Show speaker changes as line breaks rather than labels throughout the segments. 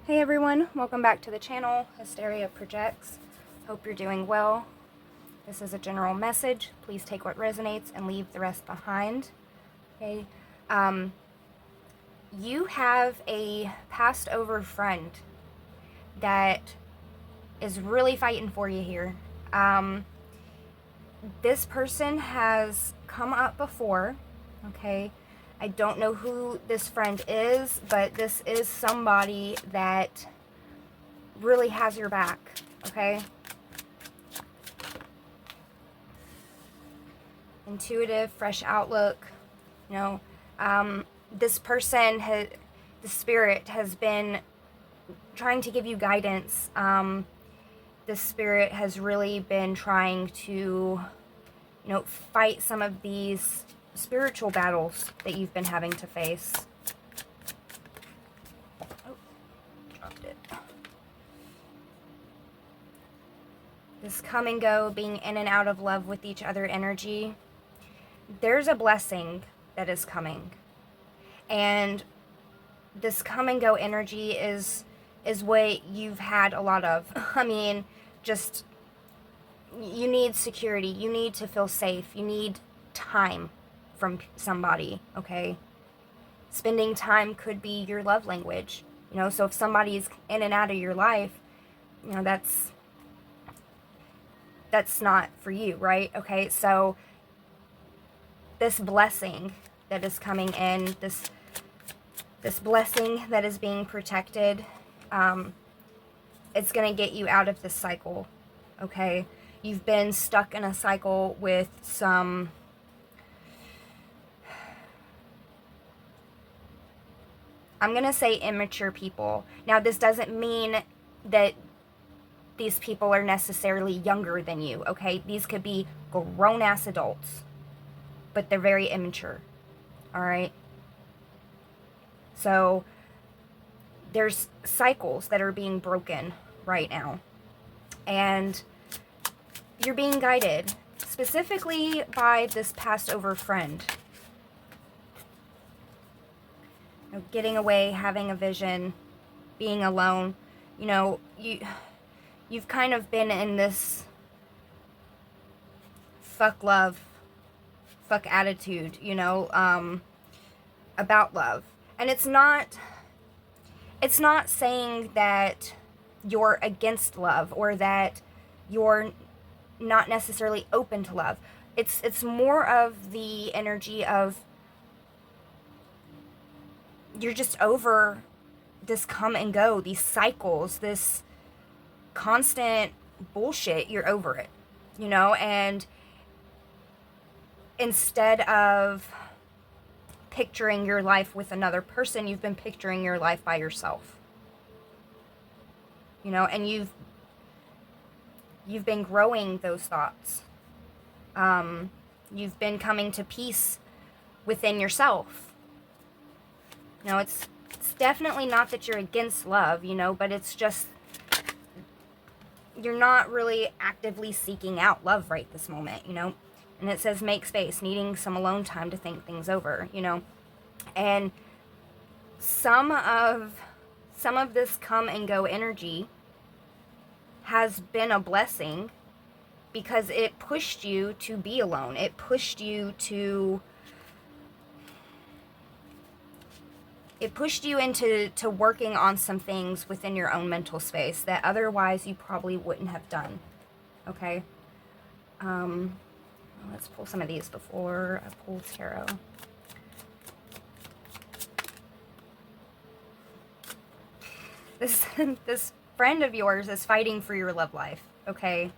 Hey everyone, welcome back to the channel, Hysteria Projects. Hope you're doing well. This is a general message. Please take what resonates and leave the rest behind. Okay. You have a passed over friend that is really fighting for you here. This person has come up before, okay? I don't know who this friend is, but this is somebody that really has your back, okay? Intuitive, fresh outlook, you know. This person, the spirit has been trying to give you guidance. The spirit has really been trying to, fight some of these spiritual battles that you've been having to face. Oh, dropped it. This come and go, being in and out of love with each other energy. There's a blessing that is coming. And this come and go energy is what you've had a lot of. I mean, just, you need security. You need to feel safe. You need time from somebody, okay? Spending time could be your love language. So if somebody's in and out of your life, that's not for you, right? Okay, so this blessing that is coming in, this blessing that is being protected, it's going to get you out of this cycle, okay? You've been stuck in a cycle with some I'm going to say immature people. Now, this doesn't mean that these people are necessarily younger than you, okay? These could be grown-ass adults, but they're very immature, all right? So there's cycles that are being broken right now, and you're being guided specifically by this passed over friend. Getting away, having a vision, being alone. You've kind of been in this fuck love, fuck attitude, about love. And it's not saying that you're against love or that you're not necessarily open to love. It's more of the energy of you're just over this come and go, these cycles, this constant bullshit. You're over it, and instead of picturing your life with another person, you've been picturing your life by yourself, and you've been growing those thoughts. You've been coming to peace within yourself. It's definitely not that you're against love, but it's just you're not really actively seeking out love right this moment, And it says make space, needing some alone time to think things over, And some of this come and go energy has been a blessing because it pushed you to be alone. It pushed you into working on some things within your own mental space that otherwise you probably wouldn't have done. Okay? Let's pull some of these before I pull tarot. This friend of yours is fighting for your love life, okay?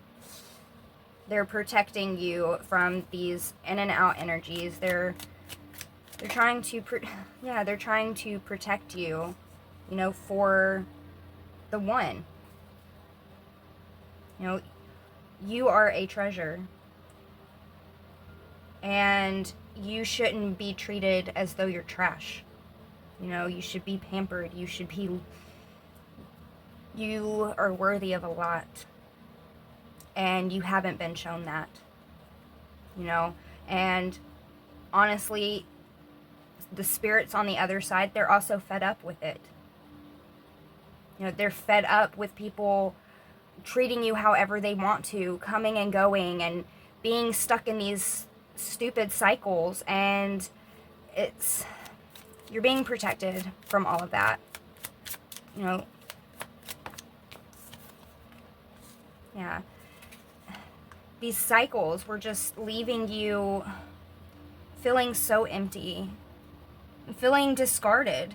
They're protecting you from these in and out energies. They're trying to protect you, for the one. You are a treasure. And you shouldn't be treated as though you're trash. You should be pampered. You are worthy of a lot. And you haven't been shown that. And honestly, the spirits on the other side, they're also fed up with it. You know, they're fed up with people treating you however they want to, coming and going, and being stuck in these stupid cycles. And you're being protected from all of that. You know, yeah. These cycles were just leaving you feeling so empty, feeling discarded,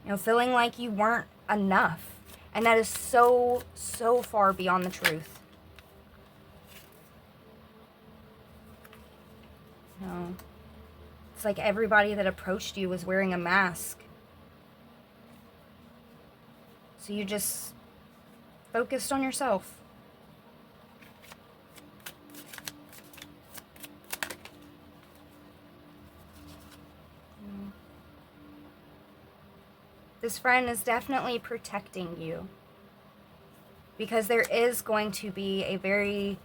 you know, feeling like you weren't enough. And that is so, so far beyond the truth. You know, it's like everybody that approached you was wearing a mask. So you just focused on yourself. This friend is definitely protecting you, because there is going to be a very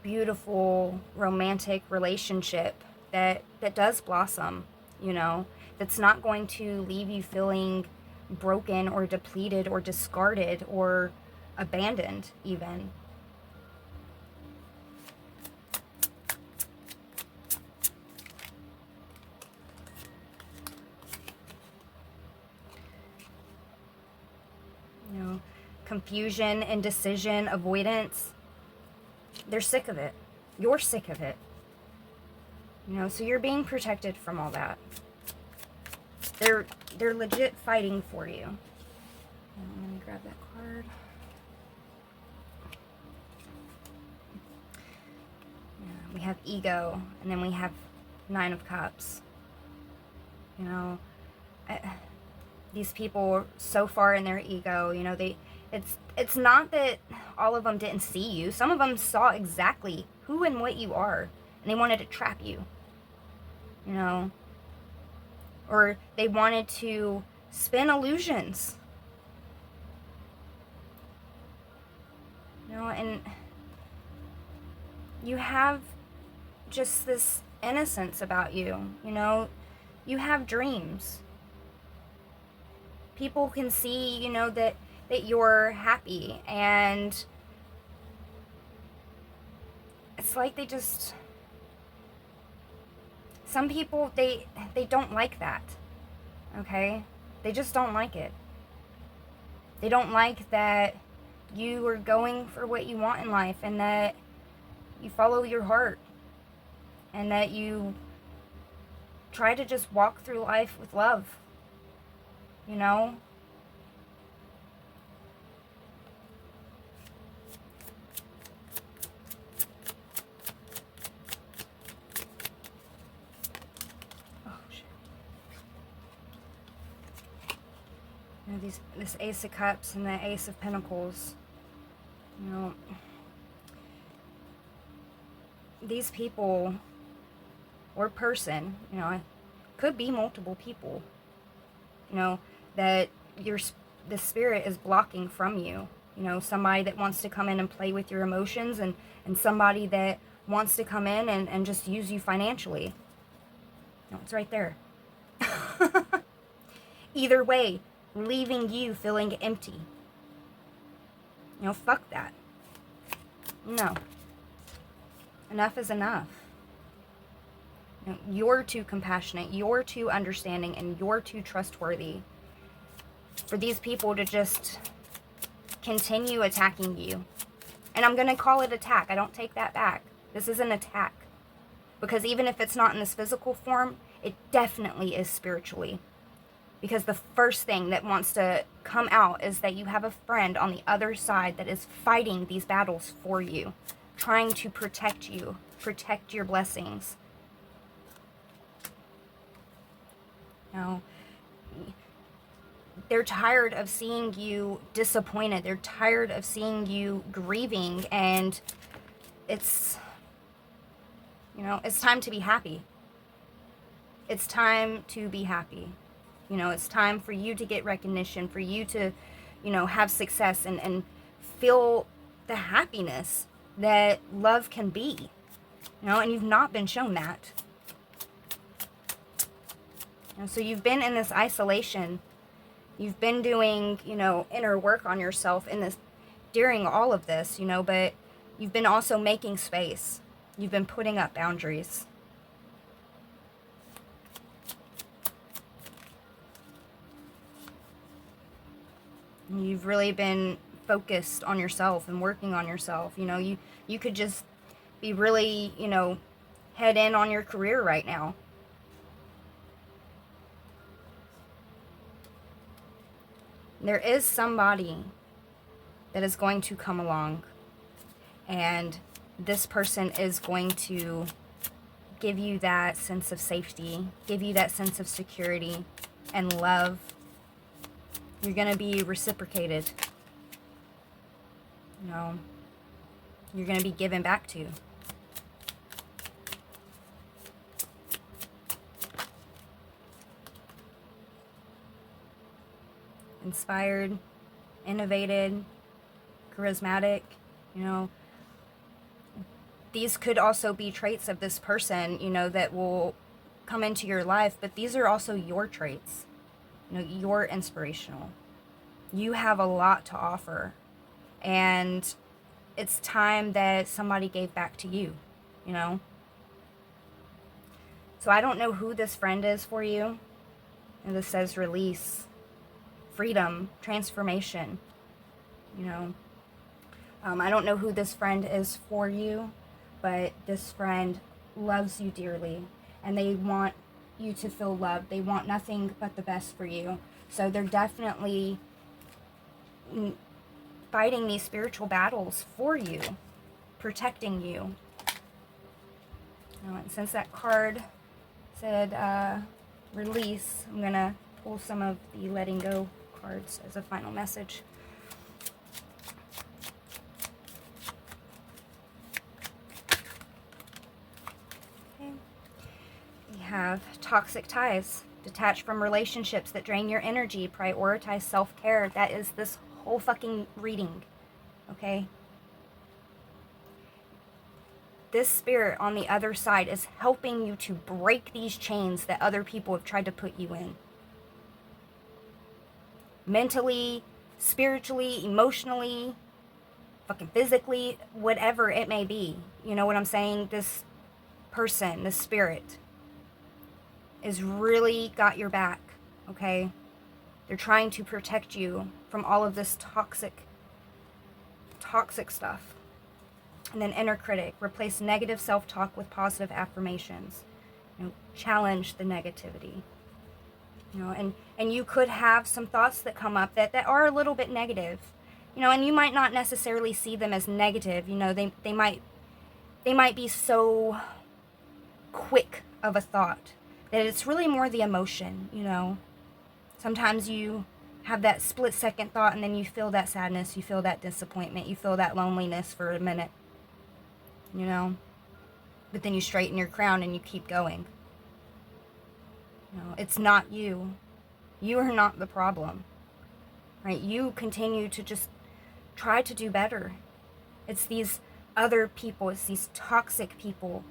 beautiful romantic relationship that does blossom, you know, that's not going to leave you feeling broken or depleted or discarded or abandoned even. You know, confusion, indecision, avoidance. They're sick of it. You're sick of it. You know, so you're being protected from all that. They're legit fighting for you. Let me grab that card. Yeah, we have ego, and then we have Nine of Cups. You know, these people are so far in their ego. You know, it's not that all of them didn't see you. Some of them saw exactly who and what you are, and they wanted to trap you. You know, or they wanted to spin illusions. You know, and you have just this innocence about you. You know, you have dreams. People can see, you know, that you're happy, and it's like they just, some people, they don't like that, okay? They just don't like it. They don't like that you are going for what you want in life, and that you follow your heart, and that you try to just walk through life with love, you know? You know, this Ace of Cups and the Ace of Pentacles, you know, these people or person, you know, could be multiple people, you know, that the spirit is blocking from you. You know, somebody that wants to come in and play with your emotions, and somebody that wants to come in and just use you financially. No, it's right there. Either way, leaving you feeling empty. You know, fuck that. No. Enough is enough. You know, you're too compassionate, you're too understanding, and you're too trustworthy for these people to just continue attacking you. And I'm going to call it attack. I don't take that back. This is an attack. Because even if it's not in this physical form, it definitely is spiritually. Because the first thing that wants to come out is that you have a friend on the other side that is fighting these battles for you, trying to protect you, protect your blessings. You know, they're tired of seeing you disappointed. They're tired of seeing you grieving, and it's, you know, it's time to be happy. It's time to be happy. You know, it's time for you to get recognition, for you to, you know, have success and feel the happiness that love can be. You know, and you've not been shown that. You know, so you've been in this isolation, You've been doing, inner work on yourself in this during all of this, but you've been also making space. You've been putting up boundaries. You've really been focused on yourself and working on yourself. You could just be really, head in on your career right now. There is somebody that is going to come along, and this person is going to give you that sense of safety, give you that sense of security and love. You're going to be reciprocated. You're going to be given back to. Inspired, innovated, charismatic, these could also be traits of this person, that will come into your life, but these are also your traits. You're inspirational. You have a lot to offer, and it's time that somebody gave back to you, So I don't know who this friend is for you. And this says release, freedom, transformation, I don't know who this friend is for you, but this friend loves you dearly, and they want you to feel loved. They want nothing but the best for you. So they're definitely fighting these spiritual battles for you, protecting you. And since that card said release, I'm going to pull some of the letting go cards as a final message. Okay. We have toxic ties. Detach from relationships that drain your energy. Prioritize self-care. That is this whole fucking reading. Okay? This spirit on the other side is helping you to break these chains that other people have tried to put you in. Mentally, spiritually, emotionally, fucking physically, whatever it may be. You know what I'm saying? This person, this spirit, is really got your back, okay? They're trying to protect you from all of this toxic stuff. And then inner critic, replace negative self-talk with positive affirmations. Challenge the negativity. And you could have some thoughts that come up that are a little bit negative. And you might not necessarily see them as negative. They might be so quick of a thought that it's really more the emotion, Sometimes you have that split-second thought, and then you feel that sadness, you feel that disappointment, you feel that loneliness for a minute, But then you straighten your crown and you keep going. It's not you. You are not the problem, right? You continue to just try to do better. It's these other people, it's these toxic people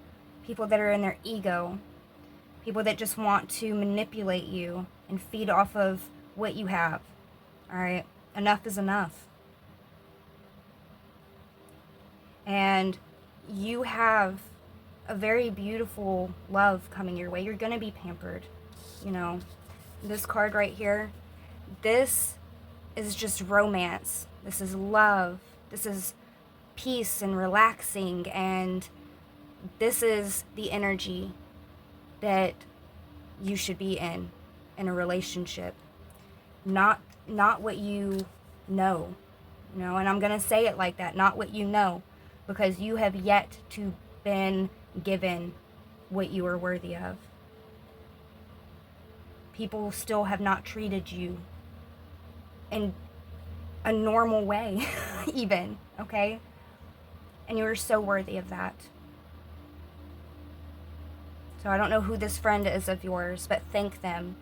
that are in their ego, people that just want to manipulate you and feed off of what you have, all right? Enough is enough. And you have a very beautiful love coming your way. You're going to be pampered, This card right here, this is just romance. This is love. This is peace and relaxing, and this is the energy that you should be in a relationship. Not what you know, and I'm going to say it like that, not what you know, because you have yet to been given what you are worthy of. People still have not treated you in a normal way, even, okay? And you are so worthy of that. So I don't know who this friend is of yours, but thank them,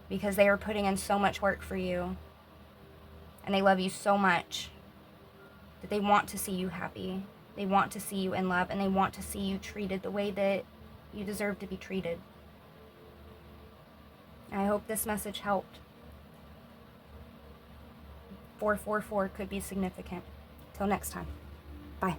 because they are putting in so much work for you, and they love you so much that they want to see you happy. They want to see you in love, and they want to see you treated the way that you deserve to be treated. I hope this message helped. 444 could be significant. Till next time. Bye.